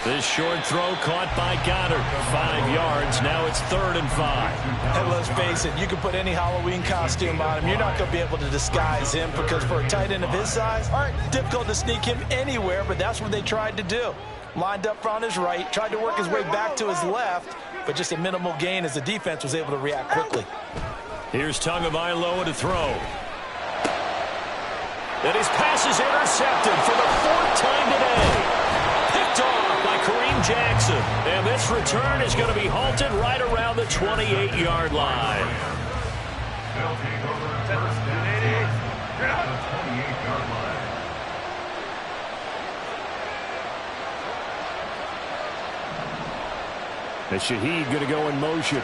This short throw caught by Goddard. 5 yards. Now it's 3rd and 5. And let's face it, you can put any Halloween costume on him. You're not going to be able to disguise him because for a tight end of his size, difficult to sneak him anywhere, but that's what they tried to do. Lined up on his right, tried to work his way back to his left, but just a minimal gain as the defense was able to react quickly. Here's Tagovailoa to throw. And his pass is intercepted for the 4th time today. Picked off by Kareem Jackson. And this return is going to be halted right around the 28-yard line. They'll take over first down at the 28-yard line. And Shaheed going to go in motion.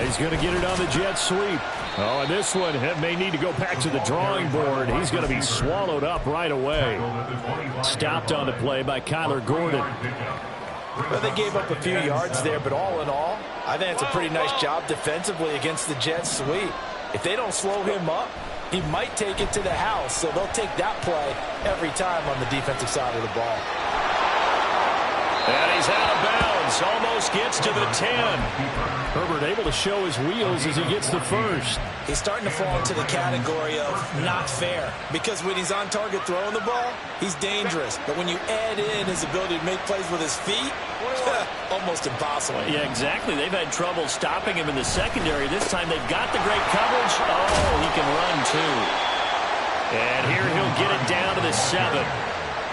He's going to get it on the jet sweep. Oh, and this one may need to go back to the drawing board. He's going to be swallowed up right away. Stopped on the play by Kyler Gordon. Well, they gave up a few yards there, but all in all, I think it's a pretty nice job defensively against the jet sweep. If they don't slow him up, he might take it to the house, so they'll take that play every time on the defensive side of the ball. And he's out of bounds. Almost gets to the 10. Herbert able to show his wheels as he gets the first. He's starting to fall into the category of not fair, because when he's on target throwing the ball, he's dangerous. But when you add in his ability to make plays with his feet, almost impossible. Yeah, exactly. They've had trouble stopping him in the secondary. This time they've got the great coverage. Oh, he can run too. And here he'll get it down to the 7.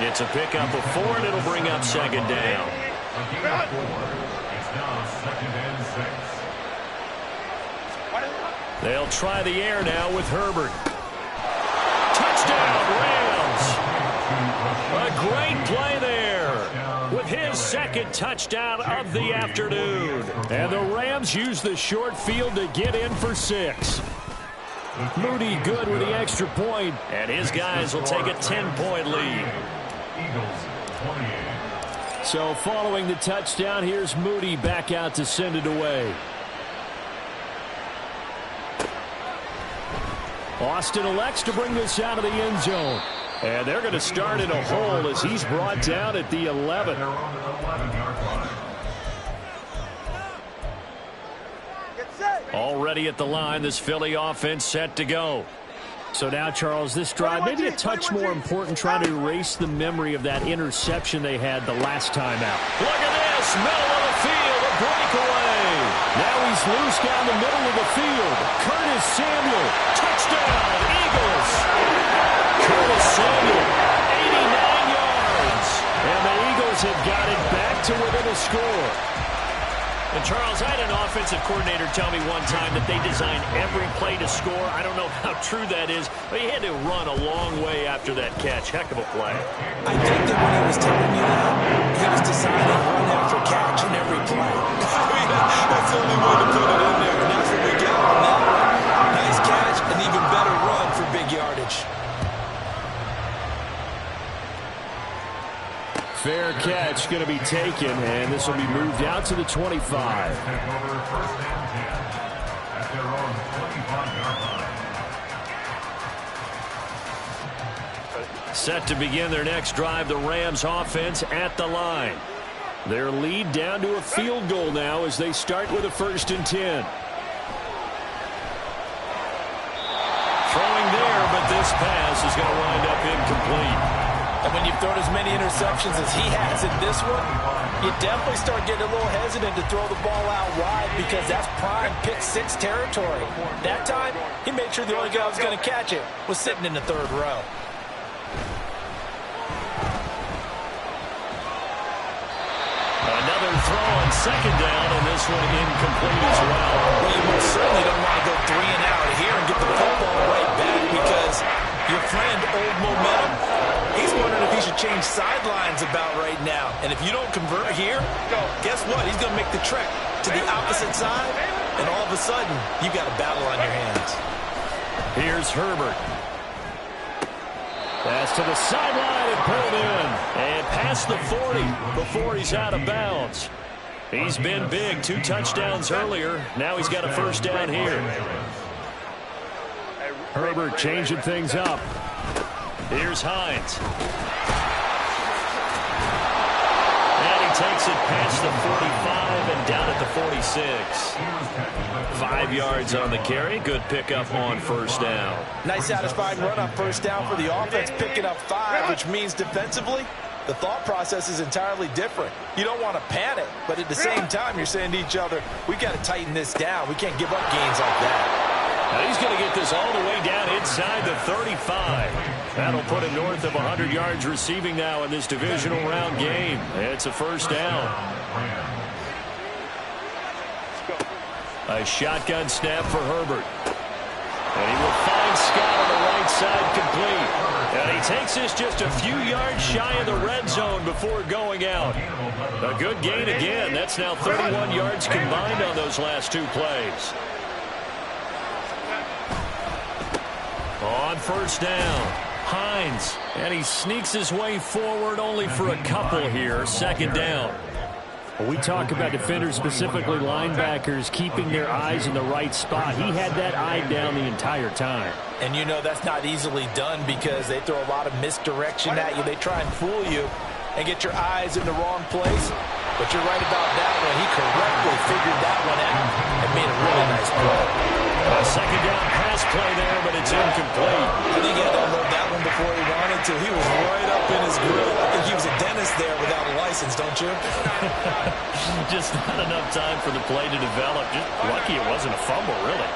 It's a pickup of 4, and it'll bring up 2nd down. A gain of 4. It's now 2nd and 6. They'll try the air now with Herbert. Touchdown, Rams! A great play there with his 2nd touchdown of the afternoon. And the Rams use the short field to get in for 6. Moody good with the extra point, and his guys will take a 10-point lead. Eagles 28. So following the touchdown, here's Moody back out to send it away. Austin elects to bring this out of the end zone. And they're going to start in a hole as he's brought down at the 11. They're on the 11-yard line. Already at the line, this Philly offense set to go. So now, Charles, this drive maybe a touch more important, trying to erase the memory of that interception they had the last time out. Look at this, middle of the field, a breakaway. Now he's loose down the middle of the field. Curtis Samuel, touchdown, Eagles. Curtis Samuel, 89 yards. And the Eagles have got it back to within a score. And, Charles, I had an offensive coordinator tell me one time that they design every play to score. I don't know how true that is, but he had to run a long way after that catch. Heck of a play. I think that when he was telling you that, he was designing run after catch in every play. That's the only way to put it in there, and that's what we got on that one. Nice catch, an even better run for big yardage. Fair catch going to be taken, and this will be moved out to the 25. Take over 1st and 10 at their own 25-yard line. Set to begin their next drive, the Rams offense at the line. Their lead down to a field goal now as they start with a 1st and 10. Throwing there, but this pass is going to wind up incomplete. And when you've thrown as many interceptions as he has in this one, you definitely start getting a little hesitant to throw the ball out wide because that's prime pick 6 territory. That time, he made sure the only guy who was going to catch it was sitting in the 3rd row. Another throw on 2nd down, and this one incomplete as well. Well, you most certainly don't want to go 3 and out here and get the football right back because your friend, Old Momentum, he's wondering if he should change sidelines about right now. And if you don't convert here, guess what? He's going to make the trek to the opposite side, and all of a sudden, you've got a battle on your hands. Here's Herbert. Pass to the sideline and pulled in. And past the 40 before he's out of bounds. He's been big. 2 touchdowns earlier. Now he's got a 1st down here. Herbert changing things up. Here's Hines. And he takes it past the 45 and down at the 46. 5 yards on the carry. Good pickup on 1st down. Nice satisfying run on 1st down for the offense, picking up 5, which means defensively, the thought process is entirely different. You don't want to panic, but at the same time, you're saying to each other, we got to tighten this down. We can't give up gains like that. Now he's going to get this all the way down inside the 35. That'll put him north of 100 yards receiving now in this divisional round game. It's a first down. A shotgun snap for Herbert. And he will find Scott on the right side complete. And he takes this just a few yards shy of the red zone before going out. A good gain again. That's now 31 yards combined on those last two plays. On first down, Hines. And he sneaks his way forward only for a couple here. Second down. We talk about defenders, specifically linebackers, keeping their eyes in the right spot. He had that eye down the entire time. And you know that's not easily done because they throw a lot of misdirection at you. They try and fool you and get your eyes in the wrong place. But you're right about that one. He correctly figured that one out and made a really nice play. A second down pass play there, but it's incomplete. I think he had to unload that one before he wanted to. He was right up in his grill. I think he was a dentist there without a license, don't you? Just not enough time for the play to develop. Just lucky it wasn't a fumble, really.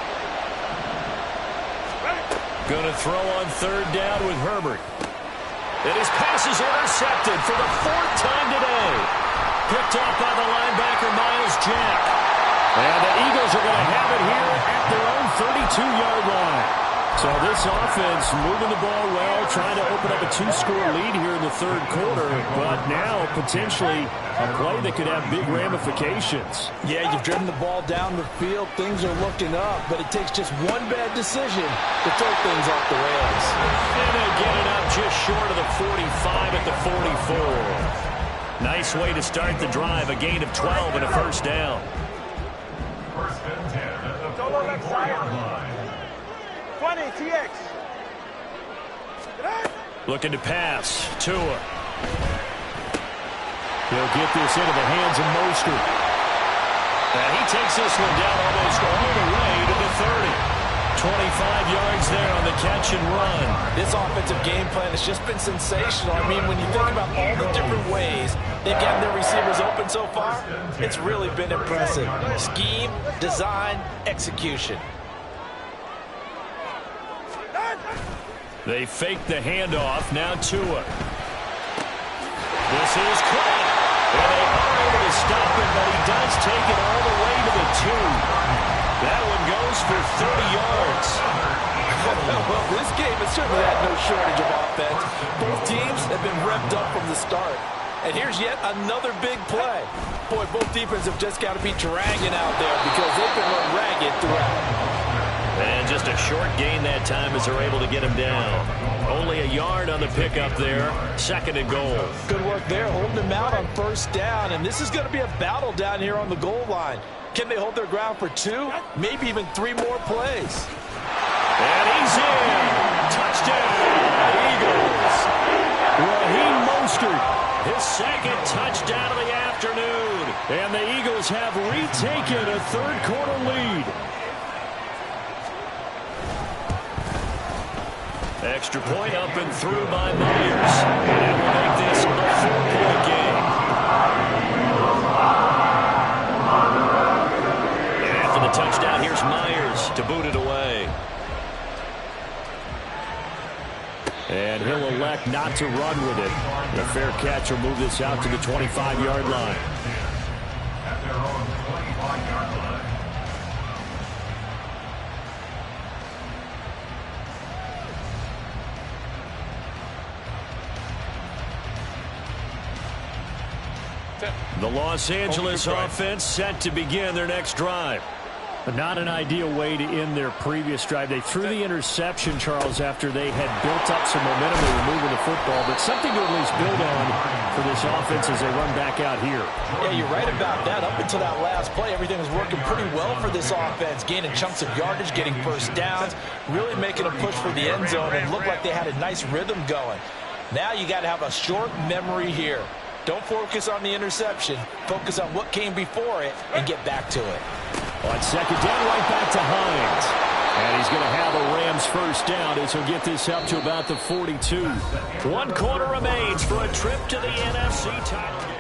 Going to throw on third down with Herbert. And his pass is intercepted for the fourth time today. Picked off by the linebacker, Miles Jack. And the Eagles are going to have it here at their own 32-yard line. So this offense moving the ball well, trying to open up a two-score lead here in the third quarter, but now potentially a play that could have big ramifications. Yeah, you've driven the ball down the field. Things are looking up, but it takes just one bad decision to throw things off the rails. And they get it up just short of the 45 at the 44. Nice way to start the drive, a gain of 12 and a first down. First and 10 at the Solo left side. 40-yard line. 20, TX. Looking to pass. Tua. He'll get this into the hands of Mostert. And he takes this one down almost all the way to the 30. 25 yards there on the catch and run. This offensive game plan has just been sensational. I mean, when you think about all the different ways they've gotten their receivers open so far, it's really been impressive. Scheme, design, execution. They fake the handoff. Now Tua. This is caught. And they are able to stop him, but he does take it all the way to the 2. That one goes for 30 yards. Well, this game has certainly had no shortage of offense. Both teams have been revved up from the start. And here's yet another big play. Boy, both defenses have just got to be dragging out there because they've been run ragged throughout. And just a short gain that time as they're able to get him down. Only a yard on the pickup there. Second and goal. Good work there, holding him out on first down. And this is going to be a battle down here on the goal line. Can they hold their ground for 2, maybe even 3 more plays? And he's in. Touchdown, Eagles. Raheem Mostert, his second touchdown of the afternoon. And the Eagles have retaken a third quarter lead. Extra point up and through by Myers. And that will make this a 4-point game. And after the touchdown, here's Myers to boot it away. And he'll elect not to run with it. A fair catch will move this out to the 25-yard line. At their own 25-yard line. The Los Angeles offense set to begin their next drive. But not an ideal way to end their previous drive. They threw the interception, Charles, after they had built up some momentum. They were moving the football, but something to at least build on for this offense as they run back out here. Yeah, you're right about that. Up until that last play, everything was working pretty well for this offense, gaining chunks of yardage, getting first downs, really making a push for the end zone, and looked like they had a nice rhythm going. Now you got to have a short memory here. Don't focus on the interception. Focus on what came before it and get back to it. On second down, right back to Hines. And he's going to have a Rams first down as he'll get this up to about the 42. 1 quarter remains for a trip to the NFC title game.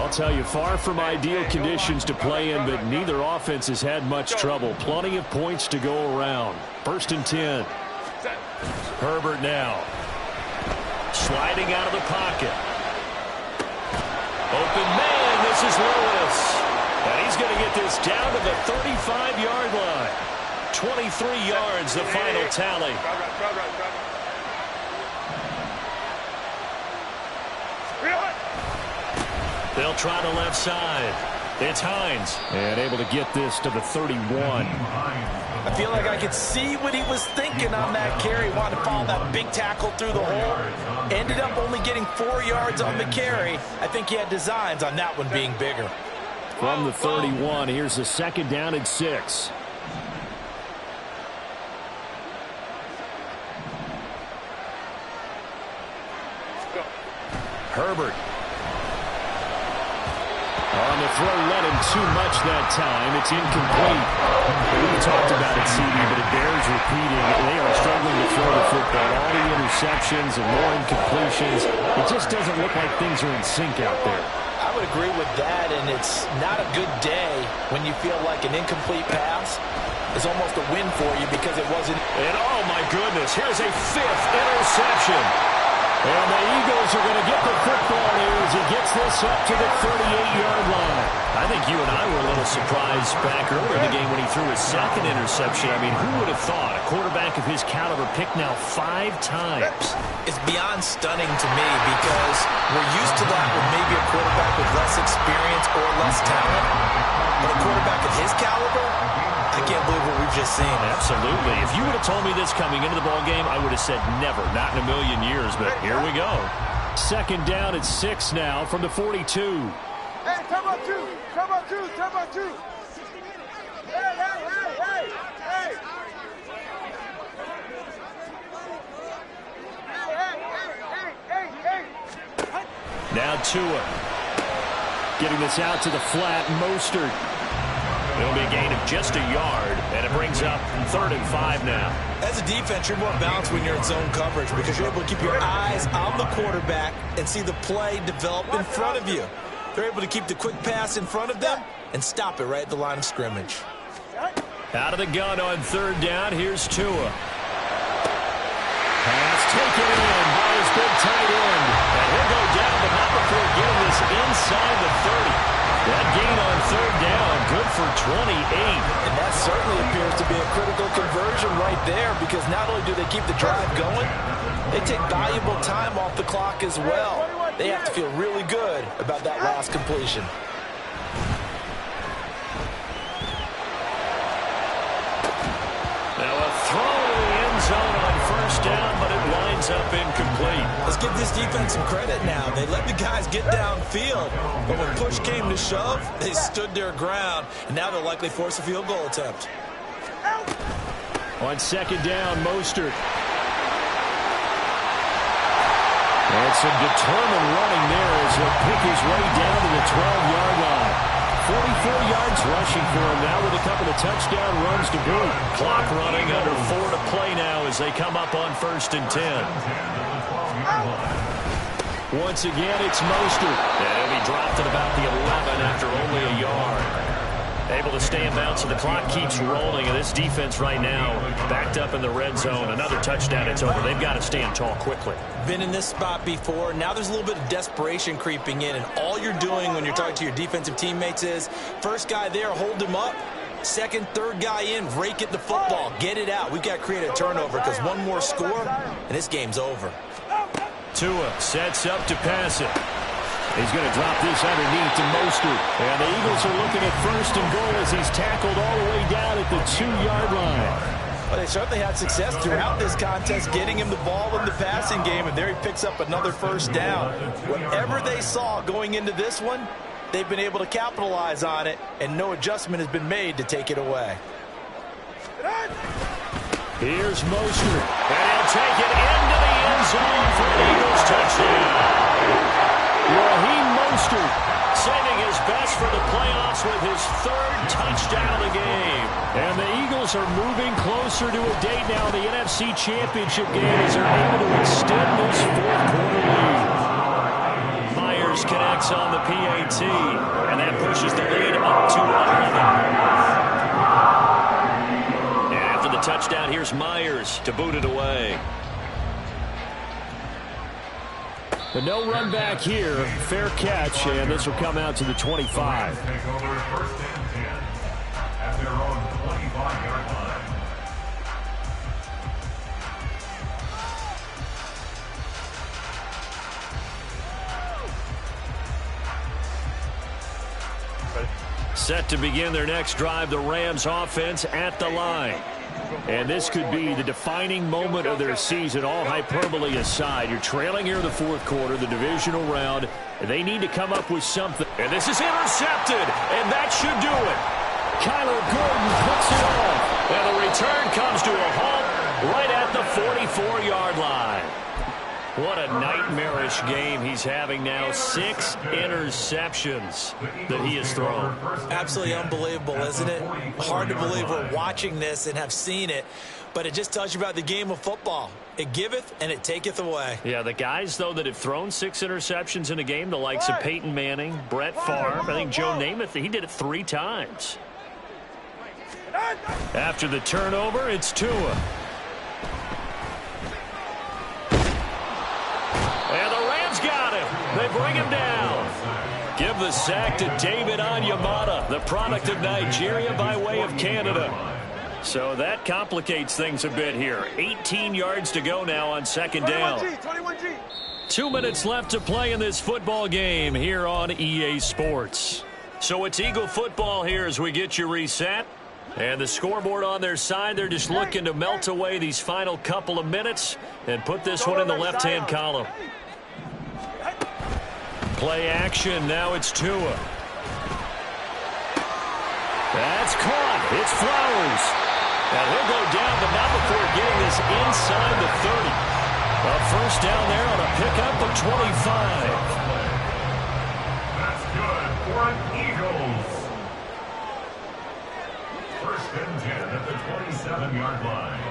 I'll tell you, far from ideal conditions to play in, but neither offense has had much trouble. Plenty of points to go around. 1st and 10. Herbert now. Sliding out of the pocket. Open man, this is Lewis. And he's going to get this down to the 35-yard line. 23 yards, the final tally. They'll try the left side. It's Hines. And able to get this to the 31. I feel like I could see what he was thinking on that carry. Wanted to follow that big tackle through the hole. Ended up only getting 4 yards on the carry. I think he had designs on that one being bigger. From the 31, here's the 2nd down and 6. Herbert. On the throw, led him too much that time. It's incomplete. We've talked about it, CD, but it bears repeating. They are struggling to throw the football. All the interceptions and more incompletions. It just doesn't look like things are in sync out there. I would agree with that, and it's not a good day when you feel like an incomplete pass is almost a win for you because it wasn't. And oh my goodness, here's a 5th interception. And the Eagles are going to get the football here as he gets this up to the 38-yard line. I think you and I were a little surprised back earlier in the game when he threw his 2nd interception. I mean, who would have thought a quarterback of his caliber picked now 5 times? It's beyond stunning to me because we're used to that with maybe a quarterback with less experience or less talent. But a quarterback of his caliber, I can't believe what we've just seen. Absolutely. If you would have told me this coming into the ball game, I would have said never, not in a million years. But here we go. 2nd down and 6 now from the 42. Hey, come on, 2. Come on, 2. Come on, 2. Hey, hey, hey, hey, hey. Now Tua. Getting this out to the flat. Mostert. It'll be a gain of just a yard, and it brings up 3rd and 5 now. As a defense, you're more balanced when you're in zone coverage because you're able to keep your eyes on the quarterback and see the play develop in front of you. They're able to keep the quick pass in front of them and stop it right at the line of scrimmage. Out of the gun on 3rd down, here's Tua. Pass taken in by his big tight end. And he'll go down, but not before getting this inside the 30. That gain on 3rd down, good for 28. And that certainly appears to be a critical conversion right there because not only do they keep the drive going, they take valuable time off the clock as well. They have to feel really good about that last completion. Now a throw to the end zone on 1st down, but it winds up incomplete. Let's give this defense some credit now. They let the guys get downfield, but when push came to shove, they stood their ground, and now they'll likely force a field goal attempt. On 2nd down, Mostert. And some determined running there as he'll pick his way down to the 12-yard line. 44 yards rushing for him now with a couple of touchdown runs to boot. Clock running under 4 to play now as they come up on 1st and 10. Once again, it's Mostert. And he'll be dropped at about the 11 after only a yard. Able to stay in bounds, so the clock keeps rolling. And this defense right now backed up in the red zone. Another touchdown, it's over. They've got to stand tall quickly. Been in this spot before. Now there's a little bit of desperation creeping in. And all you're doing when you're talking to your defensive teammates is, first guy there, hold him up. Second, third guy in, rake at the football. Get it out. We've got to create a turnover because one more score, and this game's over. Tua sets up to pass it. He's going to drop this underneath to Mostert. And the Eagles are looking at 1st and goal as he's tackled all the way down at the 2-yard line. Well, they certainly had success throughout this contest, getting him the ball in the passing game, and there he picks up another 1st down. Whatever they saw going into this one, they've been able to capitalize on it, and no adjustment has been made to take it away. Here's Mostert, and he'll take it into the end zone for an Eagles touchdown. Raheem Mostert saving his best for the playoffs with his 3rd touchdown of the game. And the Eagles are moving closer to a date now in the NFC Championship game as they're able to extend this 4th quarter lead. Myers connects 6 on the PAT, and that pushes the lead up to 11. And after the touchdown, here's Myers to boot it away. But no run back here. Fair catch, and this will come out to the 25. Take over first and 10 at their own 25-yard line. Set to begin their next drive, the Rams offense at the line. And this could be the defining moment of their season, all hyperbole aside. You're trailing here in the fourth quarter, the divisional round. They need to come up with something. And this is intercepted, and that should do it. Kyler Gordon puts it off. And the return comes to a halt right at the 44-yard line. What a nightmarish game he's having now. 6 interceptions that he has thrown. Absolutely unbelievable, isn't it? Hard to believe we're watching this and have seen it, but it just tells you about the game of football. It giveth and it taketh away. Yeah, the guys, though, that have thrown 6 interceptions in a game, the likes of Peyton Manning, Brett Favre, I think Joe Namath, he did it 3 times. After the turnover, it's Tua. And the Rams got him. They bring him down. Give the sack to David Onyemata, the product of Nigeria by way of Canada. So that complicates things a bit here. 18 yards to go now on second down. 21G. 2 minutes left to play in this football game here on EA Sports. So it's Eagle football here as we get you reset. And the scoreboard on their side, they're just looking to melt away these final couple of minutes and put this one in the left-hand column. Play action. Now it's Tua. That's caught. It's Flowers. And he'll go down, but not before getting this inside the 30. A first down there on a pickup of 25. That's good for an Eagles. First and 10 at the 27-yard line.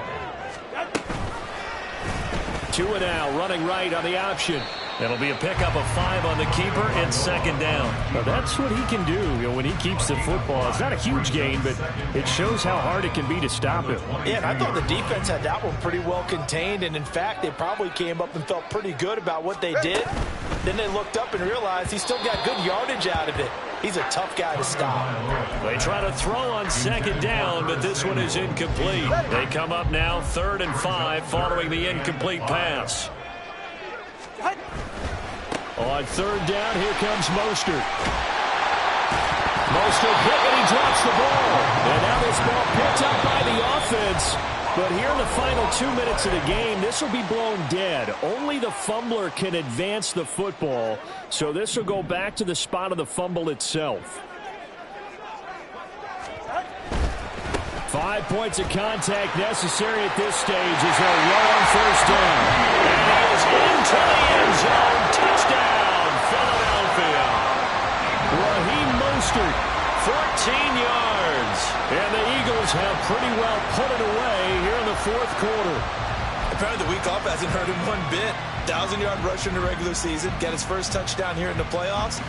Tua now running right on the option. It'll be a pickup of 5 on the keeper and second down. Well, that's what he can do, when he keeps the football. It's not a huge gain, but it shows how hard it can be to stop him. Yeah, and I thought the defense had that one pretty well contained, and in fact, they probably came up and felt pretty good about what they did. Then they looked up and realized he still got good yardage out of it. He's a tough guy to stop. They try to throw on second down, but this one is incomplete. They come up now 3rd and 5 following the incomplete pass. On 3rd down, here comes Mostert. Mostert hit and he drops the ball. And now this ball picked up by the offense. But here in the final 2 minutes of the game, this will be blown dead. Only the fumbler can advance the football. So this will go back to the spot of the fumble itself. 5 points of contact necessary at this stage as they're long first down. And he is into the end zone. Touchdown, Philadelphia. Raheem Mostert, 14 yards. And the Eagles have pretty well put it away here in the fourth quarter. Apparently the week off hasn't hurt him one bit. 1,000-yard rusher in the regular season. Got his first touchdown here in the playoffs.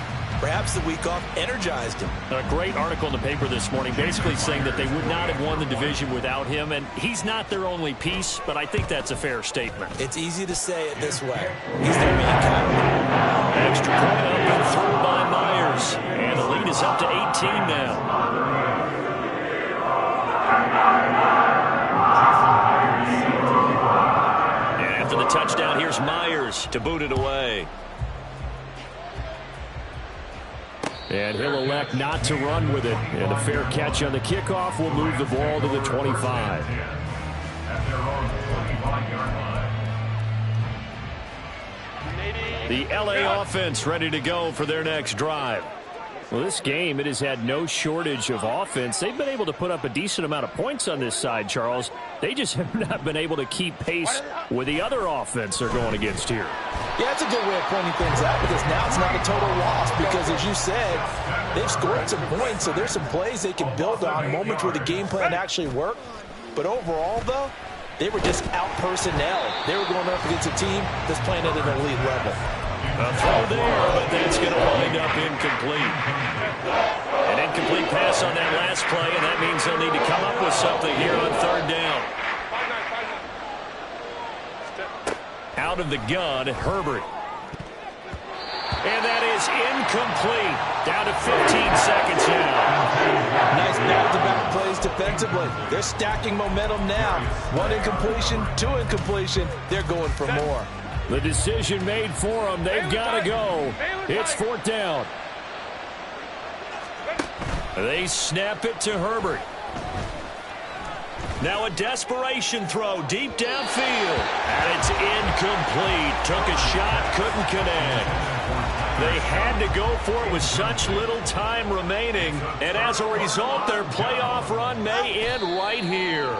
Perhaps the week off energized him. A great article in the paper this morning basically saying that they would not have won the division without him, and he's not their only piece, but I think that's a fair statement. It's easy to say it this way. He's their main guy. Extra point up and through by Myers, and the lead is up to 18 now. And after the touchdown, here's Myers to boot it away. And he'll elect not to run with it. And a fair catch on the kickoff will move the ball to the 25. The LA offense ready to go for their next drive. Well, this game, it has had no shortage of offense. They've been able to put up a decent amount of points on this side, Charles. They just have not been able to keep pace with the other offense they're going against here. Yeah, that's a good way of pointing things out because now it's not a total loss because, as you said, they've scored some points, so there's some plays they can build on, moments where the game plan actually worked. But overall, though, they were just out-personnel. They were going up against a team that's playing at an elite level. A throw there, but that's going to wind up incomplete. An incomplete pass on that last play, and that means they'll need to come up with something here on third down. Out of the gun, Herbert. And that is incomplete. Down to 15 seconds now. Nice back-to-back plays defensively. They're stacking momentum now. One incompletion, two incompletion. They're going for more. The decision made for them. They've got to go. It's fourth down. They snap it to Herbert. Now a desperation throw deep downfield. And it's incomplete. Took a shot, couldn't connect. They had to go for it with such little time remaining. And as a result, their playoff run may end right here.